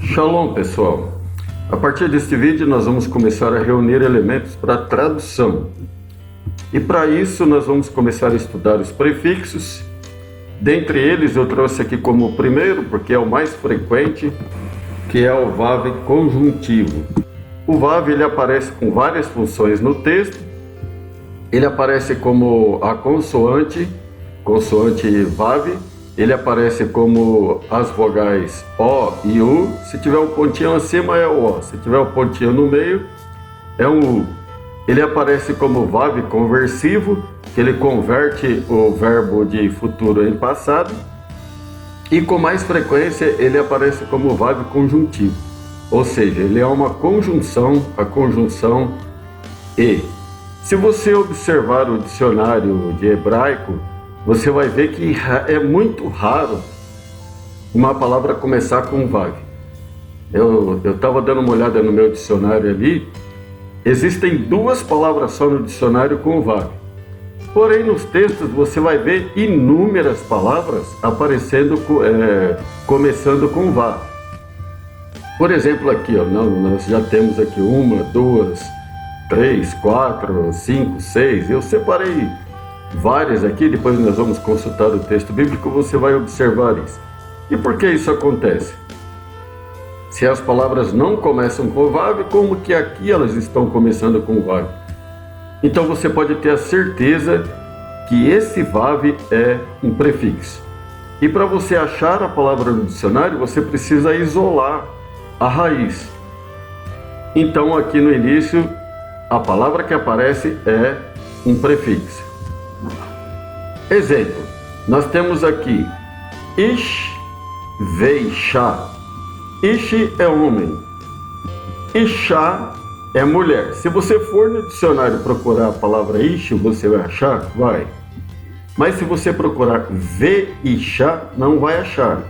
Shalom, pessoal! A partir deste vídeo nós vamos começar a reunir elementos para tradução. E para isso nós vamos começar a estudar os prefixos. Dentre eles eu trouxe aqui como o primeiro, porque é o mais frequente, que é o VAV conjuntivo. O VAV ele aparece com várias funções no texto. Ele aparece como a consoante VAV. Ele aparece como as vogais O e U. Se tiver um pontinho acima é o O, se tiver um pontinho no meio é um U. Ele aparece como VAV conversivo, que ele converte o verbo de futuro em passado. E com mais frequência ele aparece como VAV conjuntivo, ou seja, ele é uma conjunção, a conjunção E. Se você observar o dicionário de hebraico, você vai ver que é muito raro uma palavra começar com VAV. Eu estava dando uma olhada no meu dicionário ali, existem duas palavras só no dicionário com VAV. Porém, nos textos você vai ver inúmeras palavras aparecendo, começando com VAV. Por exemplo, aqui, ó, nós já temos aqui 1, 2, 3, 4, 5, 6. Eu separei várias aqui, depois nós vamos consultar o texto bíblico, você vai observar isso. E por que isso acontece? Se as palavras não começam com VAV, como que aqui elas estão começando com VAV? Então você pode ter a certeza que esse VAV é um prefixo. E para você achar a palavra no dicionário, você precisa isolar a raiz. Então aqui no início, a palavra que aparece é um prefixo. Exemplo, nós temos aqui Ish Veisha. Ish é homem, Isha é mulher. Se você for no dicionário procurar a palavra Ish, você vai achar? Vai. Mas se você procurar Veisha, não vai achar,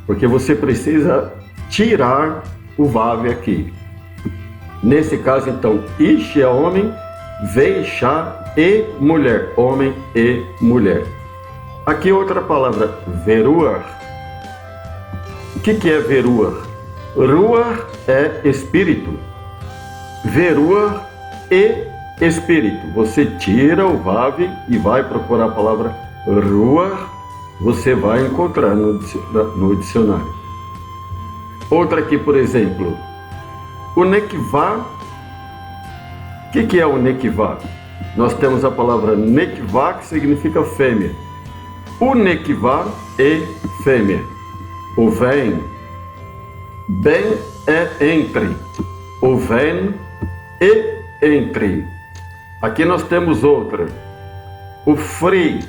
porque você precisa tirar o VAV aqui. Nesse caso, então, Ish é homem, Veisha e mulher, homem e mulher. Aqui outra palavra, Veruar. O que é Veruar? Ruar é espírito. Veruar e espírito. Você tira o VAV e vai procurar a palavra Ruar, você vai encontrar no dicionário. Outra aqui, por exemplo, o Nekvá. O que é o Nekvá? Nós temos a palavra Nekvá, que significa fêmea. O Nekvá e fêmea. O vem. Bem é entre. O vem e entre. Aqui nós temos outra. O fri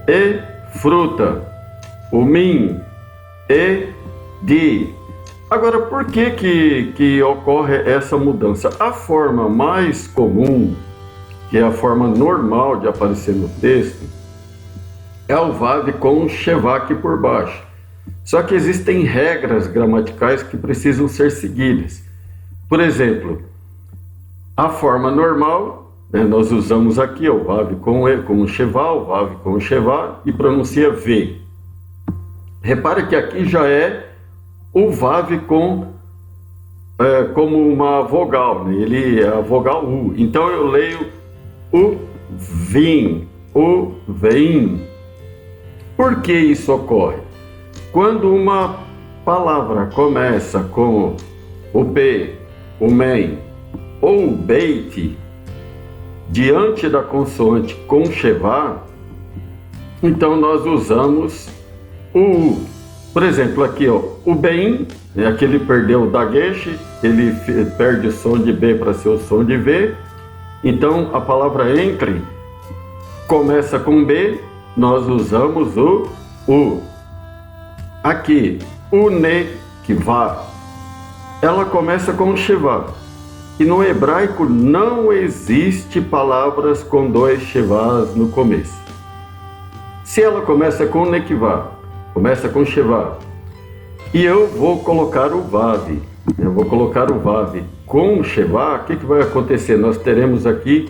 e fruta. O min e di. Agora, por que ocorre essa mudança? A forma mais comum, que é a forma normal de aparecer no texto, é o VAV com Shevá aqui por baixo. Só que existem regras gramaticais que precisam ser seguidas. Por exemplo, a forma normal, nós usamos aqui o VAV com Shevá, o VAV com Shevá e pronuncia V. Repare que aqui já é o VAV como uma vogal, né? Ele é a vogal U. Então eu leio o vim, o vem. Por que isso ocorre? Quando uma palavra começa com o P, o MEN ou o BEIT, diante da consoante com Shevá, então nós usamos o U. Por exemplo, aqui, ó, o BEIN, aqui ele perdeu o dagesh, ele perde o som de B para ser o som de V. Então, a palavra entre começa com B, nós usamos o U. Aqui, o Nekvá, ela começa com Shevá. E no hebraico não existe palavras com dois Shevás no começo. Se ela começa com Nekvá, começa com Shevá, e eu vou colocar o VAV, com Shevá, o que vai acontecer? Nós teremos aqui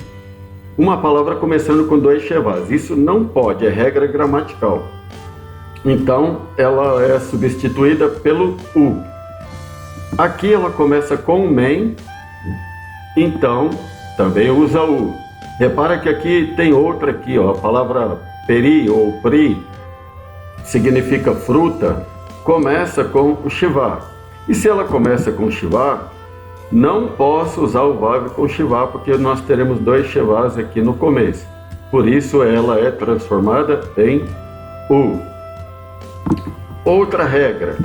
uma palavra começando com dois Shevás. Isso não pode, é regra gramatical. Então, ela é substituída pelo U. Aqui ela começa com men, então também usa o. Repara que aqui tem outra aqui, ó, a palavra peri ou pri, significa fruta, começa com o shivá. E se ela começa com shivá, não posso usar o vav com shivá, porque nós teremos dois shivás aqui no começo. Por isso ela é transformada em u. Outra regra.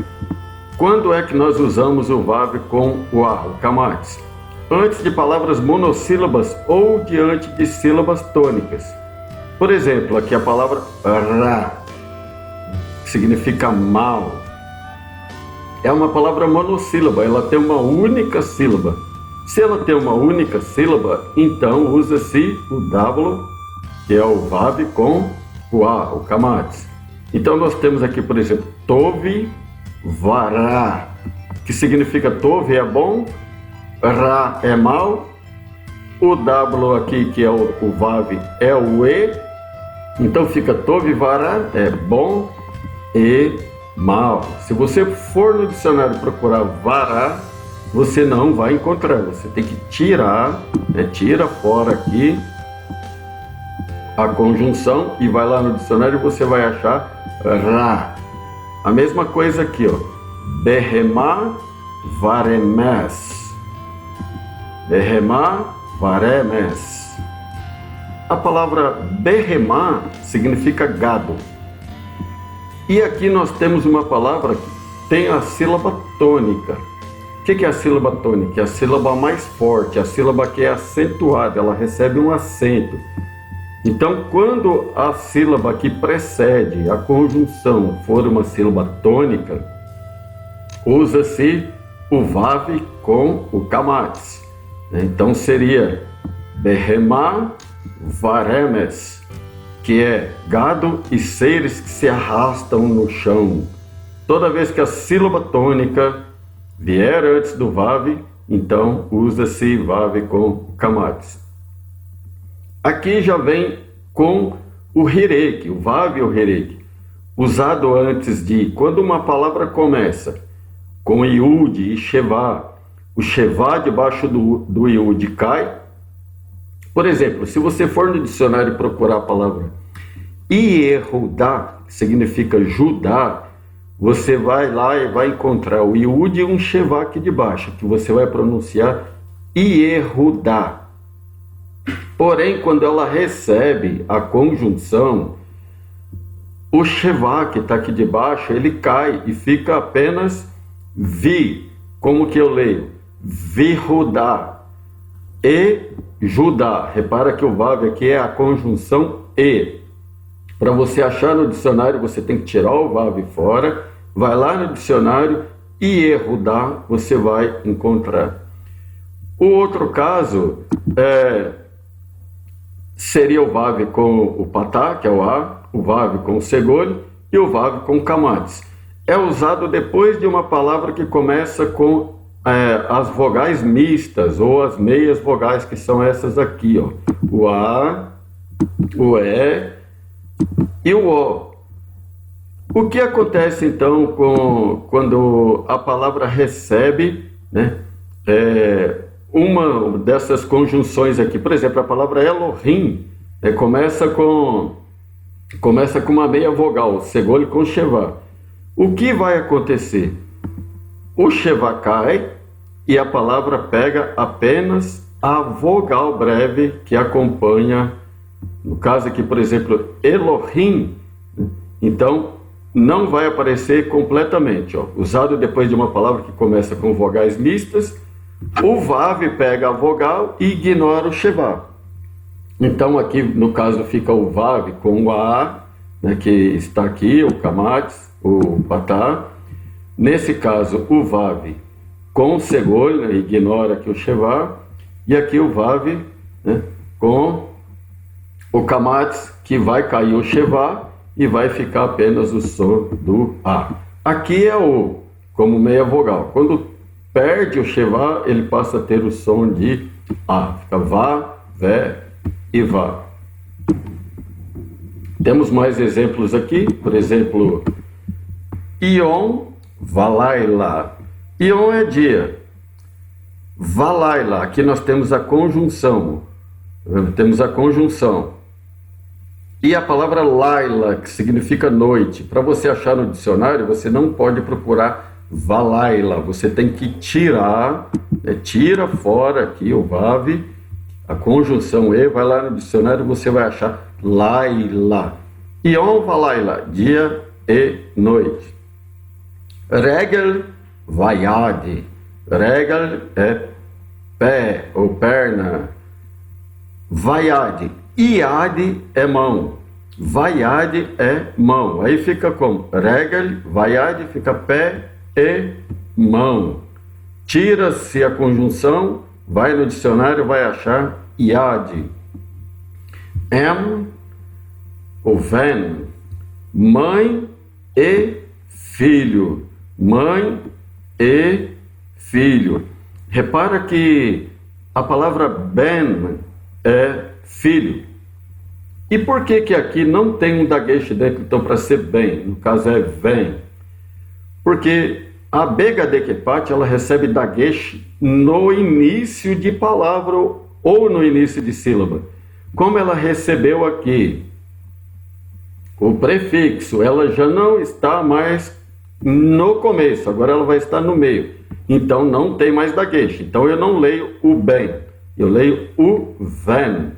Quando é que nós usamos o vav com o a, o kamatis? Antes de palavras monossílabas ou diante de sílabas tônicas. Por exemplo, aqui a palavra ra, que significa mal. É uma palavra monossílaba, ela tem uma única sílaba. Se ela tem uma única sílaba, então usa-se o W, que é o vav com o a, o kamatis. Então nós temos aqui, por exemplo, tove vará, que significa tove é bom, ra é mal, o W aqui, que é o vav, é o e, então fica tove vará, é bom e mal. Se você for no dicionário procurar vará, você não vai encontrar, você tem que tirar, tira fora aqui a conjunção e vai lá no dicionário e você vai achar ra. A mesma coisa aqui, ó, behemá varemes, behemá varemes. A palavra behemá significa gado. E aqui nós temos uma palavra que tem a sílaba tônica. O que é a sílaba tônica? É a sílaba mais forte, a sílaba que é acentuada, ela recebe um acento. Então, quando a sílaba que precede a conjunção for uma sílaba tônica, usa-se o vav com o kamatis. Então seria behemá varemes, que é gado e seres que se arrastam no chão. Toda vez que a sílaba tônica vier antes do vav, então usa-se vav com kamatis. Aqui já vem com o hirek, o vav e o hirek, usado antes de, quando uma palavra começa com iud e shevá, o shevá debaixo do iud cai. Por exemplo, se você for no dicionário procurar a palavra Yehudá, que significa Judá, você vai lá e vai encontrar o iud e um shevá aqui de baixo, que você vai pronunciar Yehudá. Porém, quando ela recebe a conjunção, o shevá que está aqui de baixo, ele cai e fica apenas vi. Como que eu leio? Vihudá e Judá. Repara que o vav aqui é a conjunção e. Para você achar no dicionário, você tem que tirar o vav fora, vai lá no dicionário e Yehudá você vai encontrar. O outro caso seria o vav com o patá, que é o a, o vav com o segolho e o vav com o kamatis. É usado depois de uma palavra que começa com as vogais mistas ou as meias vogais, que são essas aqui, ó, o a, o e e o o. O que acontece então quando a palavra recebe, uma dessas conjunções aqui? Por exemplo, a palavra Elohim começa com uma meia vogal, segolho com shevá. O que vai acontecer? O shevá cai e a palavra pega apenas a vogal breve que acompanha. No caso aqui, por exemplo, Elohim, então não vai aparecer completamente, ó. Usado depois de uma palavra que começa com vogais mistas, o vav pega a vogal e ignora o shevá. Então aqui no caso fica o vav com o a, que está aqui, o kamatis, o patá. Nesse caso o vav com o segolho, ignora aqui o shevá, e aqui o vav com o kamatis, que vai cair o shevá e vai ficar apenas o som do a. Aqui é o como meia vogal. Quando perde o shevá, ele passa a ter o som de a. Fica vá, vé e vá. Temos mais exemplos aqui. Por exemplo, Ion Valaila. Yom é dia. Valaila, aqui nós temos a conjunção. E a palavra laila, que significa noite. Para você achar no dicionário, você não pode procurar valaila. Você tem que tirar, tira fora aqui o vav, a conjunção e, vai lá no dicionário, você vai achar laila. Yom valaila, dia e noite. Regel vayad. Regel é pé ou perna. Vayad. Iad é mão. Vayad é mão. Aí fica como? Regel, vayad, fica pé e mão. Tira-se a conjunção, vai no dicionário, vai achar iad. Em ou ven. Mãe e filho. Mãe e filho. Repara que a palavra ben é filho. E por que que aqui não tem um dagesh dentro, então, para ser bem? No caso é vem. Porque a Begadekepat, ela recebe dagesh no início de palavra ou no início de sílaba. Como ela recebeu aqui o prefixo, ela já não está mais no começo, agora ela vai estar no meio. Então não tem mais dagesh. Então eu não leio o bem, eu leio o ven.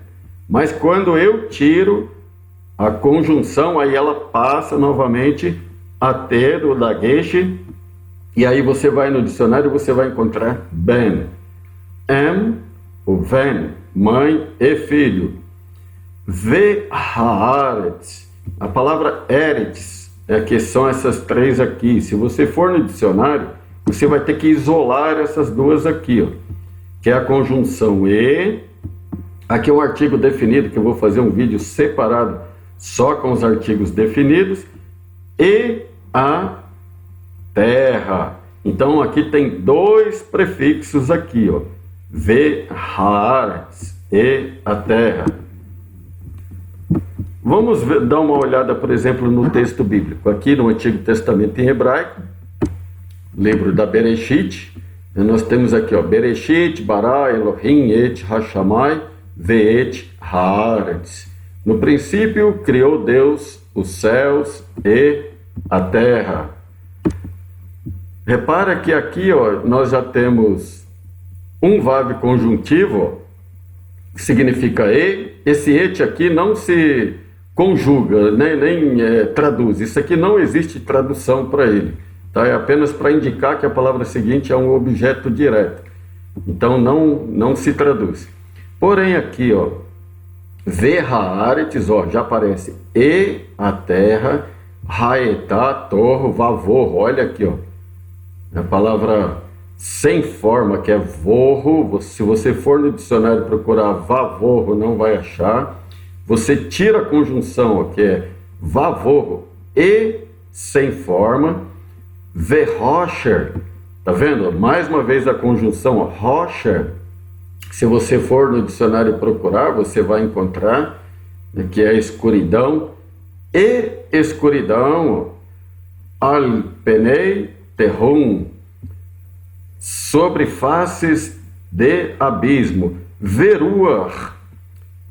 Mas quando eu tiro a conjunção, aí ela passa novamente a ter o dagesh. E aí você vai no dicionário e você vai encontrar ben. Em, o ven, mãe e filho. Ve haaretz. A palavra eretz, que são essas três aqui. Se você for no dicionário, você vai ter que isolar essas duas aqui, ó, que é a conjunção e. Aqui é um artigo definido, que eu vou fazer um vídeo separado só com os artigos definidos. E a terra. Então aqui tem dois prefixos aqui, ó. Ve haaretz, e a terra. Vamos dar uma olhada, por exemplo, no texto bíblico. Aqui no Antigo Testamento em hebraico, livro da Bereshit, nós temos aqui, ó, Bereshit, bara, Elohim, et, hashamai, ve'et, haaretz. No princípio, criou Deus os céus e a terra. Repara que aqui, ó, nós já temos um vav conjuntivo, ó, que significa e. Esse et aqui não se conjuga, nem traduz. Isso aqui não existe tradução para ele. Tá? É apenas para indicar que a palavra seguinte é um objeto direto. Então não se traduz. Porém aqui, ó, ve haaretz, ó, já aparece e a terra, haetá, torro, vavor. Olha aqui, ó, a palavra sem forma, que é vorro. Se você for no dicionário procurar vavorro, não vai achar. Você tira a conjunção, ó, que é vavorro e sem forma. Verrocher, tá vendo? Mais uma vez a conjunção, ó, rocher. Se você for no dicionário procurar, você vai encontrar, né, que é escuridão. E escuridão, al-penei terrum, sobre faces de abismo. Veruach,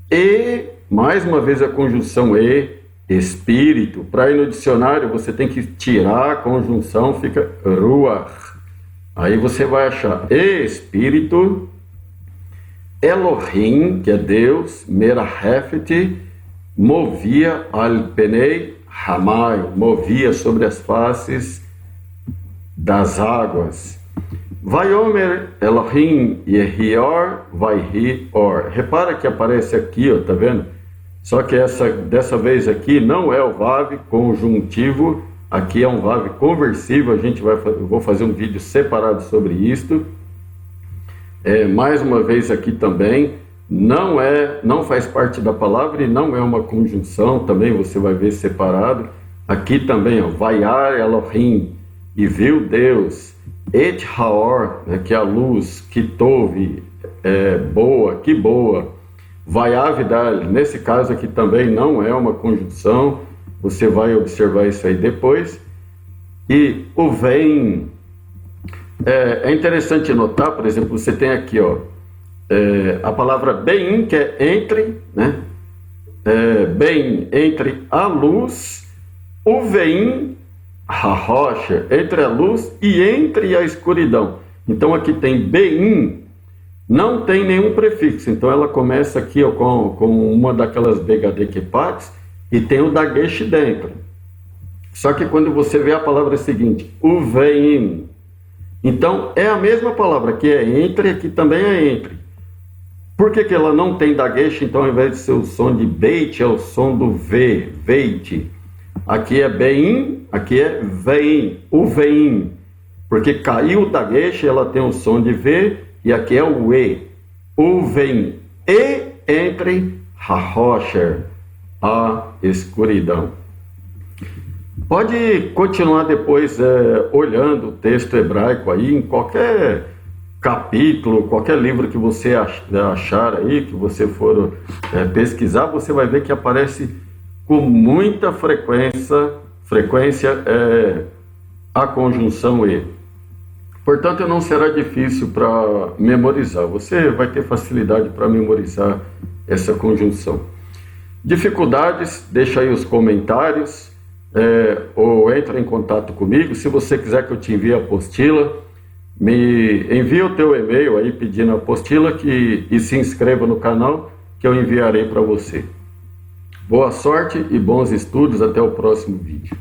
e, mais uma vez a conjunção e, espírito. Para ir no dicionário, você tem que tirar a conjunção, fica ruach. Aí você vai achar e, espírito. Elohim, que é Deus, merahefet, movia al-penei hamai, movia sobre as faces das águas. Vaiomer Elohim Yehior Vaihi-or. Repara que aparece aqui, ó, tá vendo? Só que dessa vez aqui não é o vav conjuntivo, aqui é um vav conversivo. Vou fazer um vídeo separado sobre isto. Mais uma vez aqui também, não faz parte da palavra e não é uma conjunção, também você vai ver separado. Aqui também, ó, Vaiar Elohim, e viu Deus, Et Haor, né, que é a luz, que tove, boa, que boa. Vaiavidal, nesse caso aqui também não é uma conjunção, você vai observar isso aí depois. E o vem, É interessante notar, por exemplo, você tem aqui, ó, a palavra bem, que é entre, né? Bem, entre a luz, o veim, a rocha, entre a luz e entre a escuridão. Então aqui tem bem, não tem nenhum prefixo, então ela começa aqui, ó, com uma daquelas begadequepates e tem o dagueche dentro. Só que quando você vê a palavra seguinte, o veim, então é a mesma palavra, que é entre, aqui também é entre. Por que ela não tem dagueche? Então, ao invés de ser o som de beit, é o som do V, veit. Aqui é bem, aqui é veim, o veim. Porque caiu o dagueche, ela tem o som de V, e aqui é o E, o veim. E entre a rocha, a escuridão. Pode continuar depois olhando o texto hebraico aí, em qualquer capítulo, qualquer livro que você achar aí, que você for pesquisar, você vai ver que aparece com muita frequência a conjunção E. Portanto, não será difícil para memorizar, você vai ter facilidade para memorizar essa conjunção. Dificuldades, deixa aí os comentários, ou entra em contato comigo. Se você quiser que eu te envie a apostila, me envia o teu e-mail aí pedindo a apostila e se inscreva no canal que eu enviarei para você. Boa sorte e bons estudos, até o próximo vídeo.